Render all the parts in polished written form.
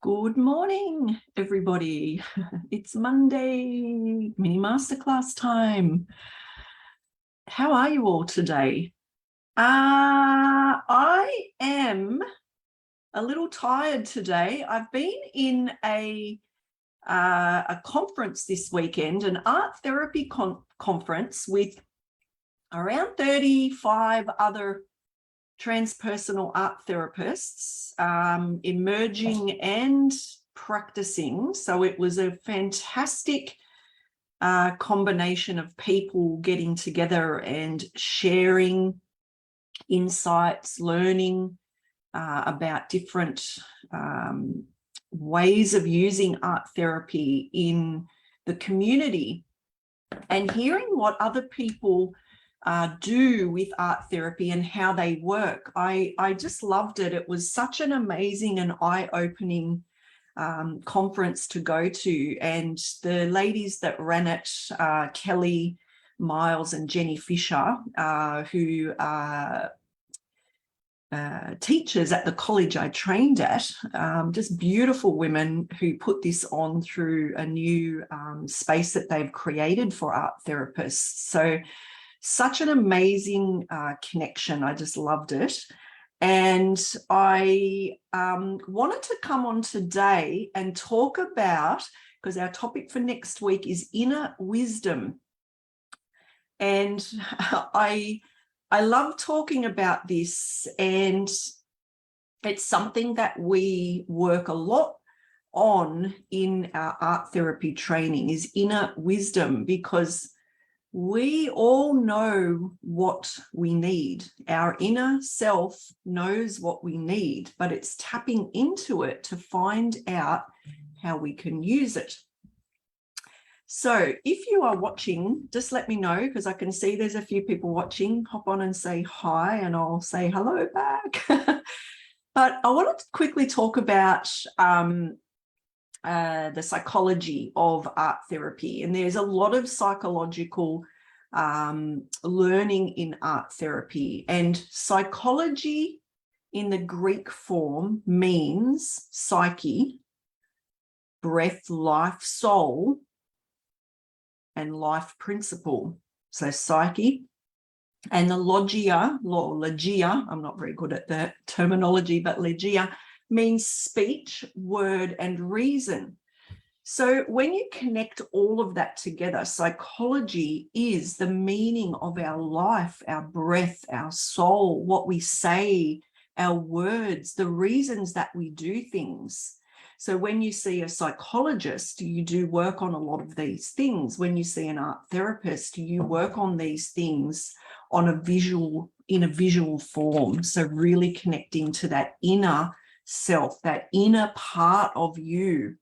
Good morning, everybody. It's Monday, Mini Masterclass time. How are you all today? I am a little tired today. I've been in a conference this weekend, an art therapy conference with around 35 other transpersonal art therapists, emerging and practicing. So it was a fantastic combination of people getting together and sharing insights, learning about different ways of using art therapy in the community, and hearing what other people do with art therapy and how they work. I just loved it. It was such an amazing and eye-opening conference to go to. And the ladies that ran it, Kelly Miles and Jenny Fisher, who are teachers at the college I trained at, just beautiful women who put this on through a new space that they've created for art therapists. So such an amazing connection. I just loved it. And I wanted to come on today and talk about, because our topic for next week is inner wisdom. And I love talking about this, and it's something that we work a lot on in our art therapy training, is inner wisdom, because we all know what we need. Our inner self knows what we need, but it's tapping into it to find out how we can use it. So if you are watching, just let me know, because I can see there's a few people watching. Hop on and say hi, and I'll say hello back. But I wanted to quickly talk about the psychology of art therapy. And there's a lot of psychological learning in art therapy. And psychology in the Greek form means psyche, breath, life, soul, and life principle. So psyche. And the logia, I'm not very good at the terminology, but logia means speech, word, and reason. So when you connect all of that together, psychology is the meaning of our life, our breath, our soul, what we say, our words, the reasons that we do things. So when you see a psychologist, you do work on a lot of these things. When you see an art therapist, you work on these things on in a visual form. So really connecting to that inner self, that inner part of you,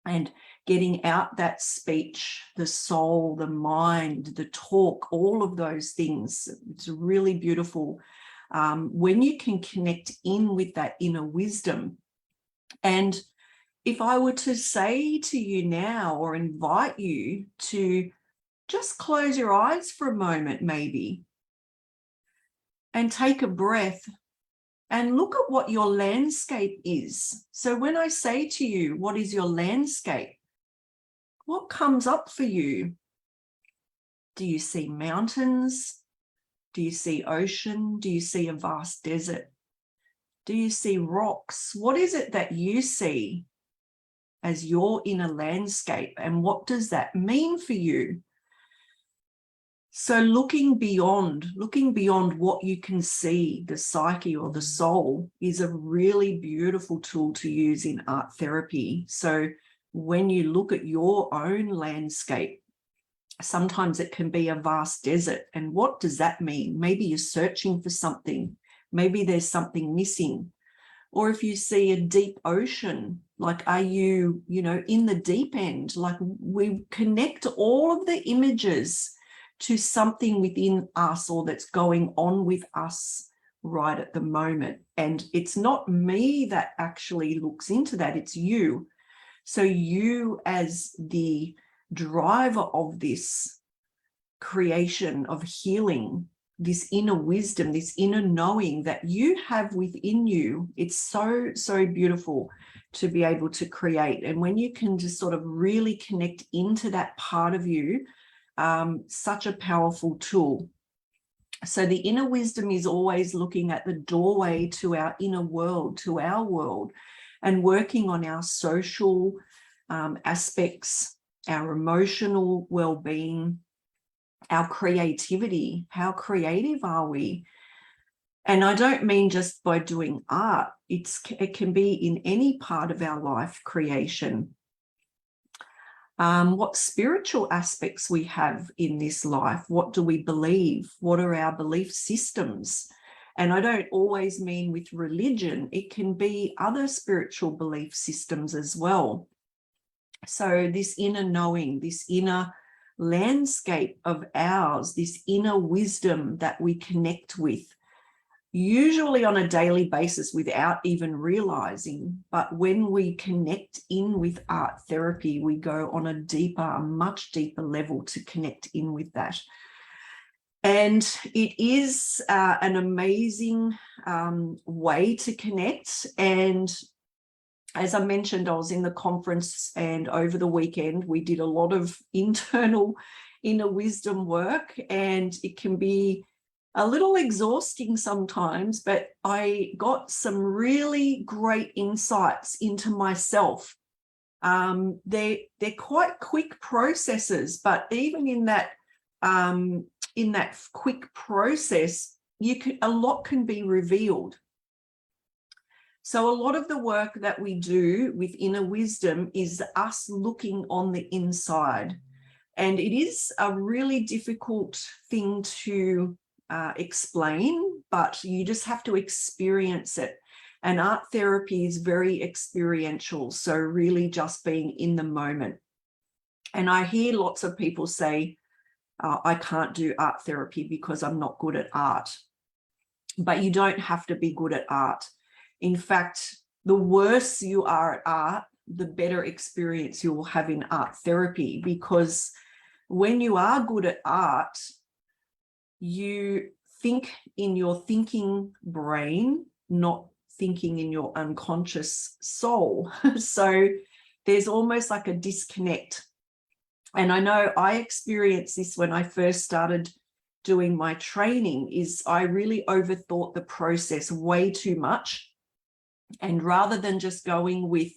and getting out that speech, the soul, the mind, the talk, all of those things. It's really beautiful when you can connect in with that inner wisdom. And if I were to say to you now, or invite you to just close your eyes for a moment, maybe, and take a breath and look at what your landscape is. So when I say to you, what is your landscape? What comes up for you? Do you see mountains? Do you see ocean? Do you see a vast desert? Do you see rocks? What is it that you see as your inner landscape, and what does that mean for you? So looking beyond what you can see, the psyche or the soul, is a really beautiful tool to use in art therapy. So when you look at your own landscape, sometimes it can be a vast desert. And what does that mean? Maybe you're searching for something. Maybe there's something missing. Or if you see a deep ocean, like, are you, in the deep end? Like, we connect all of the images to something within us, or that's going on with us right at the moment. And it's not me that actually looks into that, it's you. So you, as the driver of this creation of healing, this inner wisdom, this inner knowing that you have within you. It's so, so beautiful to be able to create. And when you can just sort of really connect into that part of you, such a powerful tool. So the inner wisdom is always looking at the doorway to our inner world, to our world, and working on our social aspects, our emotional well-being, our creativity. How creative are we? And I don't mean just by doing art. It can be in any part of our life creation. What spiritual aspects we have in this life. What do we believe? What are our belief systems? And I don't always mean with religion. It can be other spiritual belief systems as well. So this inner knowing, this inner landscape of ours, this inner wisdom that we connect with, usually on a daily basis without even realizing. But when we connect in with art therapy, we go on a deeper, a much deeper level to connect in with that. And it is an amazing way to connect. And as I mentioned, I was in the conference, and over the weekend, we did a lot of internal inner wisdom work, and it can be a little exhausting sometimes, but I got some really great insights into myself. They're quite quick processes, but even in that quick process, a lot can be revealed. So a lot of the work that we do with inner wisdom is us looking on the inside. And it is a really difficult thing to explain, but you just have to experience it. And art therapy is very experiential. So really just being in the moment. And I hear lots of people say, I can't do art therapy because I'm not good at art. But you don't have to be good at art. In fact, the worse you are at art, the better experience you will have in art therapy, because when you are good at art, you think in your thinking brain, not thinking in your unconscious soul. So there's almost like a disconnect. And I know I experienced this when I first started doing my training, is I really overthought the process way too much. And rather than just going with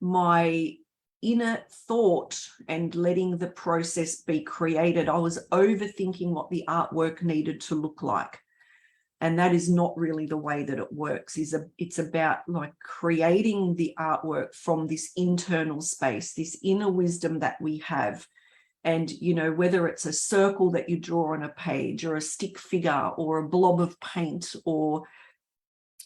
my inner thought and letting the process be created, I was overthinking what the artwork needed to look like. And that is not really the way that it works. It's about like creating the artwork from this internal space, this inner wisdom that we have. And, you know, whether it's a circle that you draw on a page, or a stick figure, or a blob of paint, or,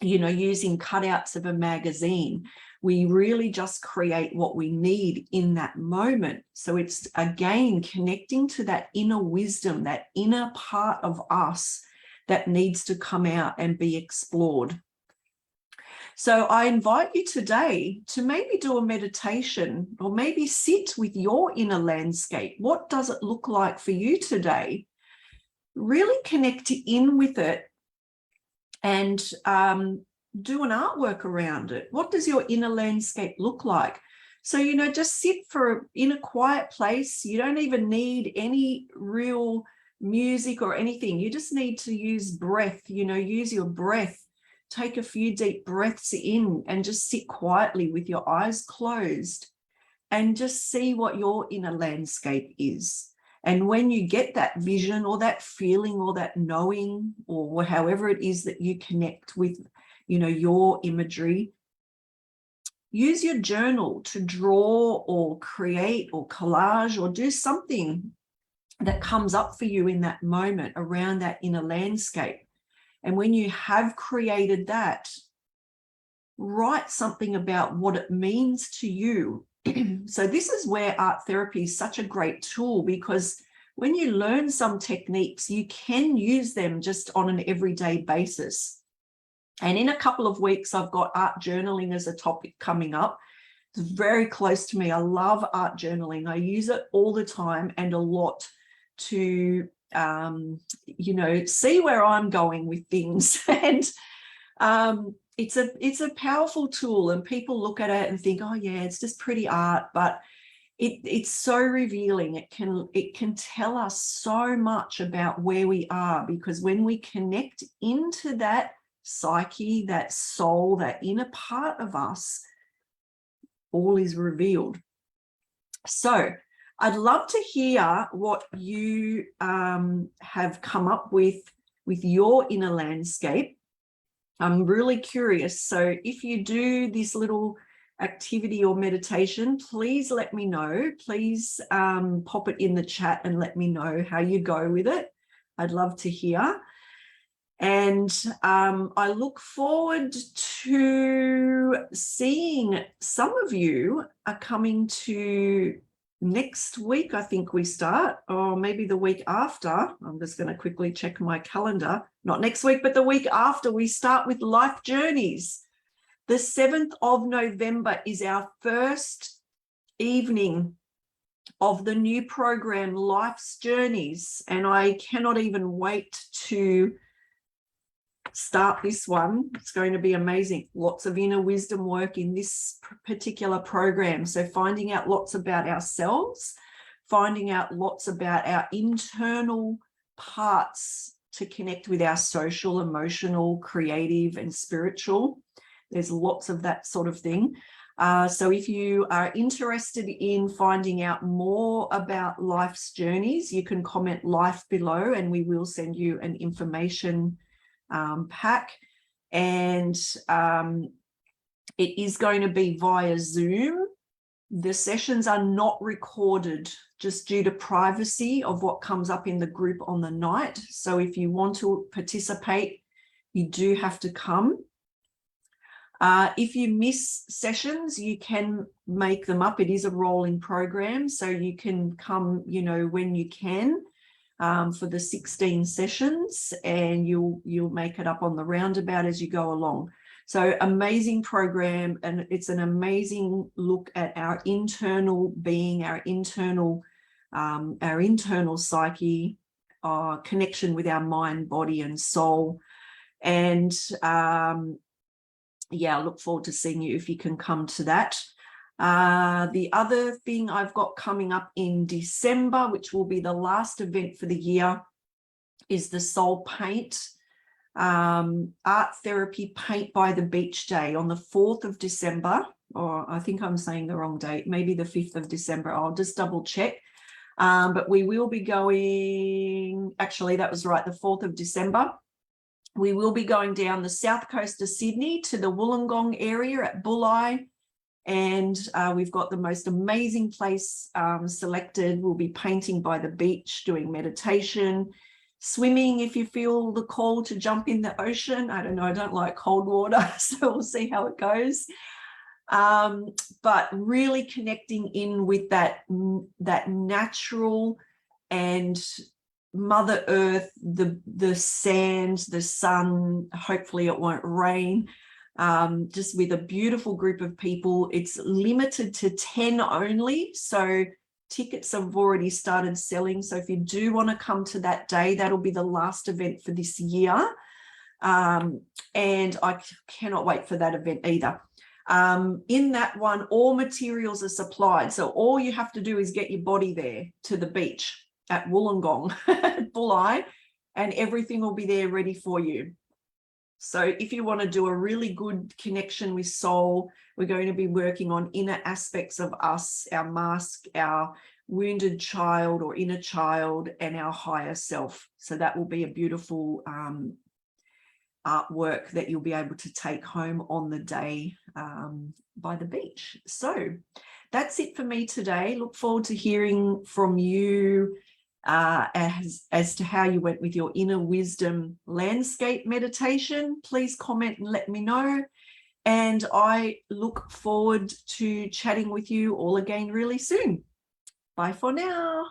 you know, using cutouts of a magazine, we really just create what we need in that moment. So it's, again, connecting to that inner wisdom, that inner part of us that needs to come out and be explored. So I invite you today to maybe do a meditation, or maybe sit with your inner landscape. What does it look like for you today? Really connect in with it and do an artwork around it. What does your inner landscape look like? So, you know, just sit in a quiet place. You don't even need any real music or anything. You just need to use breath, you know, use your breath. Take a few deep breaths in and just sit quietly with your eyes closed and just see what your inner landscape is. And when you get that vision or that feeling or that knowing, or however it is that you connect with, you know, your imagery, use your journal to draw or create or collage or do something that comes up for you in that moment around that inner landscape. And when you have created that, write something about what it means to you. So this is where art therapy is such a great tool, because when you learn some techniques, you can use them just on an everyday basis. And in a couple of weeks, I've got art journaling as a topic coming up. It's very close to me. I love art journaling. I use it all the time and a lot to you know, see where I'm going with things. And it's a powerful tool, and people look at it and think, oh yeah, it's just pretty art, but it's so revealing. It can tell us so much about where we are, because when we connect into that psyche, that soul, that inner part of us, all is revealed. So I'd love to hear what you have come up with your inner landscape. I'm really curious. So if you do this little activity or meditation, please let me know. Please pop it in the chat and let me know how you go with it. I'd love to hear. And I look forward to seeing some of you are coming to next week. I think we start, or maybe the week after. I'm just going to quickly check my calendar. Not next week, but the week after, we start with Life Journeys. The 7th of November is our first evening of the new program, Life's Journeys. And I cannot even wait to start this one. It's going to be amazing. Lots of inner wisdom work in this particular program. So finding out lots about ourselves, finding out lots about our internal parts to connect with our social, emotional, creative, and spiritual. There's lots of that sort of thing. So if you are interested in finding out more about Life's Journeys, you can comment life below and we will send you an information pack. And it is going to be via Zoom. The sessions are not recorded just due to privacy of what comes up in the group on the night. So if you want to participate, you do have to come. If you miss sessions, you can make them up. It is a rolling program, so you can come, you know, when you can for the 16 sessions, and you'll make it up on the roundabout as you go along. So amazing program, and it's an amazing look at our internal being, our internal psyche, connection with our mind, body, and soul. And yeah, I look forward to seeing you if you can come to that. The other thing I've got coming up in December, which will be the last event for the year, is the Soul Paint Art Therapy Paint by the Beach Day on the 4th of December, or I think I'm saying the wrong date, maybe the 5th of December. I'll just double check. But we will be going, actually, that was right, the 4th of December. We will be going down the south coast of Sydney to the Wollongong area at Bulli, and we've got the most amazing place selected. We'll be painting by the beach, doing meditation, swimming if you feel the call to jump in the ocean. I don't know, I don't like cold water, so we'll see how it goes. But really connecting in with that natural and Mother Earth, the sand, the sun, hopefully it won't rain, just with a beautiful group of people. It's limited to 10 only, so tickets have already started selling. So if you do want to come to that day, that'll be the last event for this year. And I cannot wait for that event either. In that one, all materials are supplied. So all you have to do is get your body there to the beach at Wollongong, Bulli, and everything will be there ready for you. So if you want to do a really good connection with soul, we're going to be working on inner aspects of us, our mask, our wounded child or inner child, and our higher self. So that will be a beautiful artwork that you'll be able to take home on the day by the beach. So that's it for me today. Look forward to hearing from you as to how you went with your inner wisdom landscape meditation. Please comment and let me know. And I look forward to chatting with you all again really soon. Bye for now.